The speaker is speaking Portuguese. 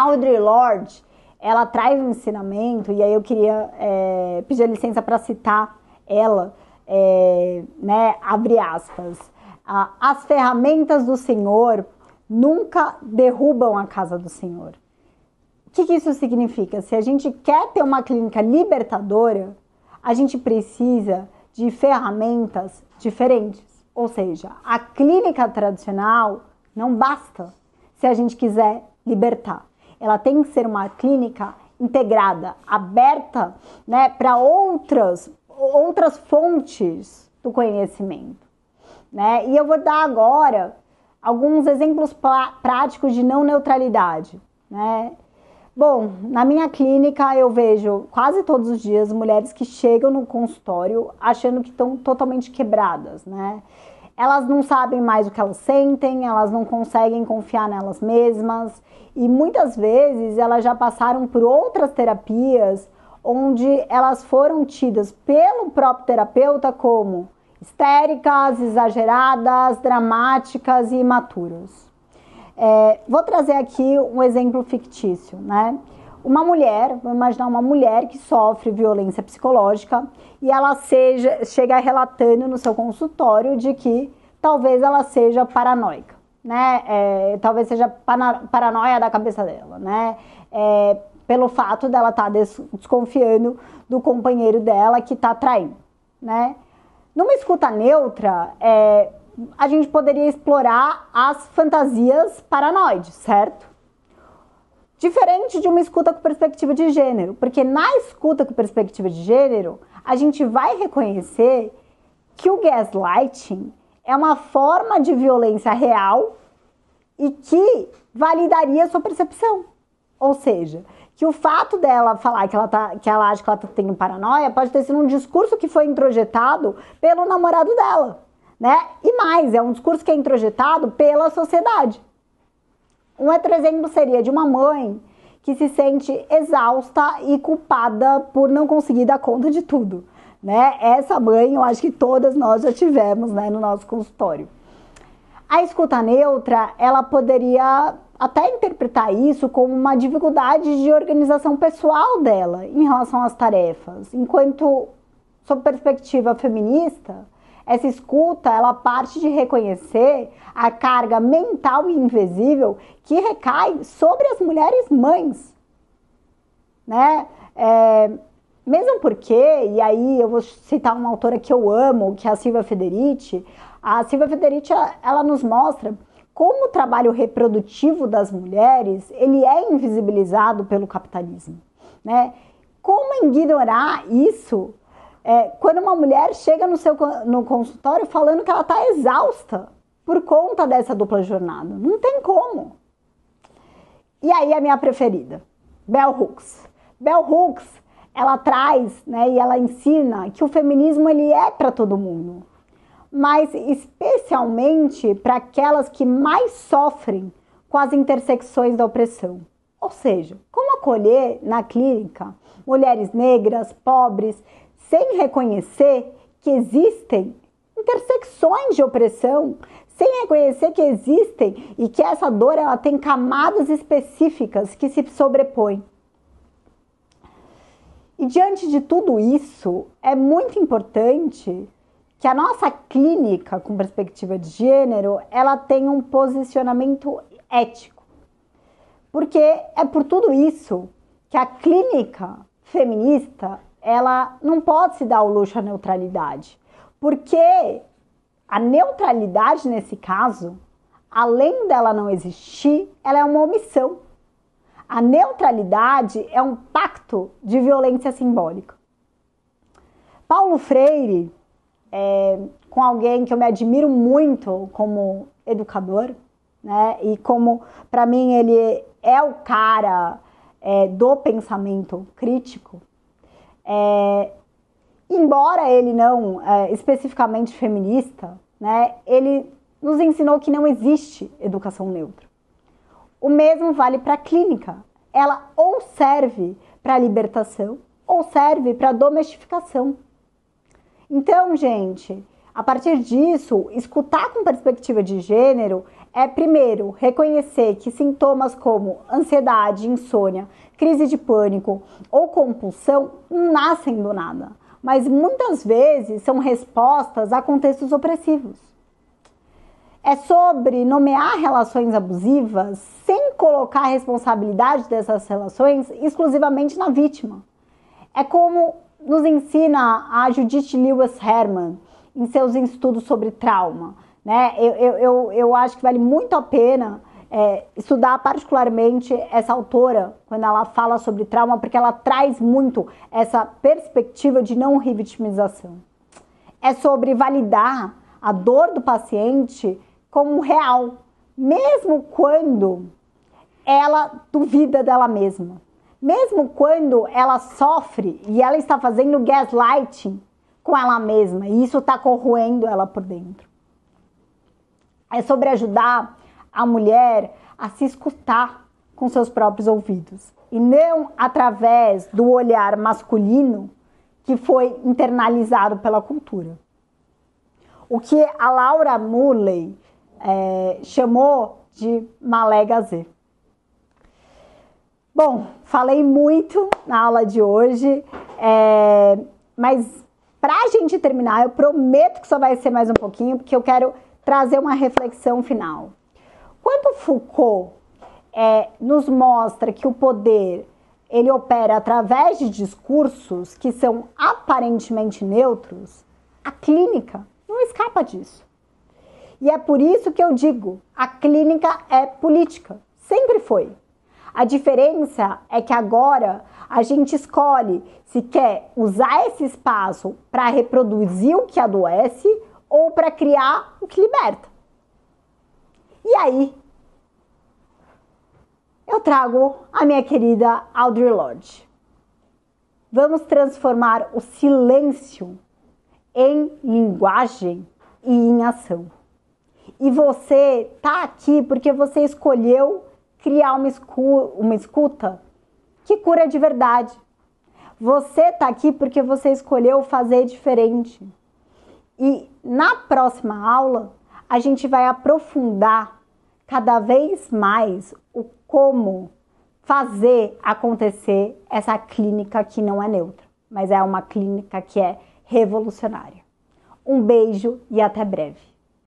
Audre Lorde, ela traz um ensinamento, e aí eu queria pedir licença para citar ela, né, abre aspas, as ferramentas do Senhor nunca derrubam a casa do Senhor. O que isso significa? Se a gente quer ter uma clínica libertadora, a gente precisa de ferramentas diferentes. Ou seja, a clínica tradicional não basta se a gente quiser libertar. Ela tem que ser uma clínica integrada, aberta, né, para outras fontes do conhecimento, né? E eu vou dar agora alguns exemplos práticos de não neutralidade, né? Bom, na minha clínica eu vejo quase todos os dias mulheres que chegam no consultório achando que estão totalmente quebradas, né? Elas não sabem mais o que elas sentem, elas não conseguem confiar nelas mesmas e muitas vezes elas já passaram por outras terapias onde elas foram tidas pelo próprio terapeuta como histéricas, exageradas, dramáticas e imaturas. Vou trazer aqui um exemplo fictício, né? Uma mulher, vamos imaginar uma mulher que sofre violência psicológica e ela chega relatando no seu consultório de que talvez ela seja paranoica, né? Talvez seja paranoia da cabeça dela, né? Pelo fato dela estar desconfiando do companheiro dela que está traindo, né? Numa escuta neutra, a gente poderia explorar as fantasias paranoides, certo? Diferente de uma escuta com perspectiva de gênero, porque na escuta com perspectiva de gênero, a gente vai reconhecer que o gaslighting é uma forma de violência real e que validaria a sua percepção. Ou seja, que o fato dela falar que ela acha que ela está tendo paranoia pode ter sido um discurso que foi introjetado pelo namorado dela, né? E mais, é um discurso que é introjetado pela sociedade. Um outro exemplo seria de uma mãe que se sente exausta e culpada por não conseguir dar conta de tudo, né? Essa mãe, eu acho que todas nós já tivemos, né, no nosso consultório. A escuta neutra, ela poderia até interpretar isso como uma dificuldade de organização pessoal dela em relação às tarefas, enquanto, sob perspectiva feminista, essa escuta, ela parte de reconhecer a carga mental e invisível que recai sobre as mulheres mães, né? Mesmo porque, e aí eu vou citar uma autora que eu amo, que é a Silvia Federici. A Silvia Federici, ela nos mostra como o trabalho reprodutivo das mulheres, ele é invisibilizado pelo capitalismo, né? Como ignorar isso quando uma mulher chega no consultório falando que ela está exausta por conta dessa dupla jornada? Não tem como. E aí a minha preferida, Bell Hooks. Bell Hooks, ela traz, né, e ela ensina que o feminismo ele é para todo mundo, mas especialmente para aquelas que mais sofrem com as intersecções da opressão. Ou seja, como acolher na clínica mulheres negras, pobres, sem reconhecer que existem intersecções de opressão, sem reconhecer que existem e que essa dor ela tem camadas específicas que se sobrepõem. E diante de tudo isso, é muito importante que a nossa clínica com perspectiva de gênero, ela tenha um posicionamento ético. Porque é por tudo isso que a clínica feminista, ela não pode se dar ao luxo à neutralidade. Porque a neutralidade, nesse caso, além dela não existir, ela é uma omissão. A neutralidade é um pacto de violência simbólica. Paulo Freire, com alguém que eu me admiro muito como educador, né? E como, para mim, ele é o cara do pensamento crítico, embora ele não especificamente feminista, né? Ele nos ensinou que não existe educação neutra. O mesmo vale para a clínica. Ela ou serve para a libertação ou serve para a domesticação. Então, gente, a partir disso, escutar com perspectiva de gênero é, primeiro, reconhecer que sintomas como ansiedade, insônia, crise de pânico ou compulsão não nascem do nada, mas muitas vezes são respostas a contextos opressivos. É sobre nomear relações abusivas sem colocar a responsabilidade dessas relações exclusivamente na vítima. É como nos ensina a Judith Lewis Herman em seus estudos sobre trauma. Né? Eu acho que vale muito a pena estudar particularmente essa autora quando ela fala sobre trauma, porque ela traz muito essa perspectiva de não revitimização. É sobre validar a dor do paciente como real, mesmo quando ela duvida dela mesma. Mesmo quando ela sofre e ela está fazendo gaslighting com ela mesma, e isso está corroendo ela por dentro. É sobre ajudar a mulher a se escutar com seus próprios ouvidos, e não através do olhar masculino que foi internalizado pela cultura. O que a Laura Muley chamou de malé gazê. Bom, falei muito na aula de hoje, mas para a gente terminar, eu prometo que só vai ser mais um pouquinho, porque eu quero trazer uma reflexão final. Quando Foucault nos mostra que o poder ele opera através de discursos que são aparentemente neutros, a clínica não escapa disso. E é por isso que eu digo, a clínica é política, sempre foi. A diferença é que agora a gente escolhe se quer usar esse espaço para reproduzir o que adoece ou para criar o que liberta. E aí, eu trago a minha querida Audre Lorde. Vamos transformar o silêncio em linguagem e em ação. E você tá aqui porque você escolheu criar uma escuta que cura de verdade. Você tá aqui porque você escolheu fazer diferente. E na próxima aula, a gente vai aprofundar cada vez mais o como fazer acontecer essa clínica que não é neutra, mas é uma clínica que é revolucionária. Um beijo e até breve.